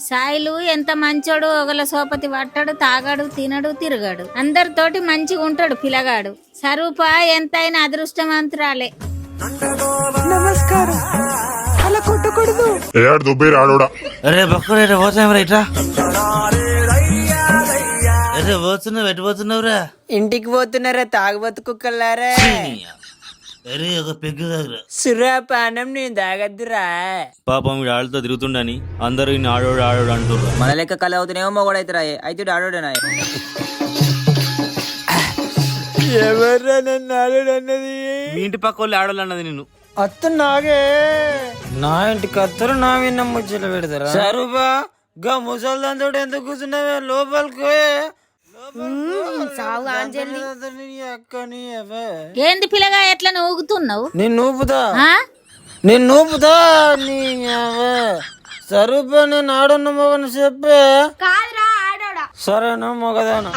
సాయిలు ఎంత మంచోడు, ఒకళ్ళ సోపతి పట్టాడు, తాగాడు, తినడు, తిరగాడు, అందరితోటి మంచిగా ఉంటాడు పిల్లగాడు. స్వరూప ఎంతైనా అదృష్టవంతురాలే. నమస్కారం. అలా కొట్టకూడదు. ఏడు దుబ్బి రాడోడా. అరే బక్కరే పోతాం రైట్రా. అరే పోతున్నావు, ఎటు పోతున్నావురా? ఇంటికి పోతున్నారా తాగబోతు కుక్కలారా? అరే ఒక పెగ్గు దగ్గర సురాపానం నేను తాగద్దురా. పాపం వీడు ఆళ్ళతో తిరుగుతుండని అందరూ ఈయన ఆడోడు ఆడోడు అంటుర్రు. మన లెక్క కళ అవుతున్నాయేమో మొగడైతురా, అయితే ఆడోడేనా? ఎవర్రా నన్ను ఆడాడు అన్నది? మీ ఇంటి పక్క వాళ్ళు ఆడోళ్ళు అన్నది నిన్ను. అత్త నాగే నా ఇంటికి అత్తరు నా విన్న ముచ్చట పెడతారా? సరుబా గా ముసల్దాంతో ఎందుకు కూర్చున్నావే? లోపలికి ఏంది పిల్లగా ఎట్లా ఊగుతున్నావు? నేను నూపుతా, ఆ? నేను నూపుతా. నీ సరుబా నేను ఆడున్న మొగని చెప్పే. సరేనా మొగదానా?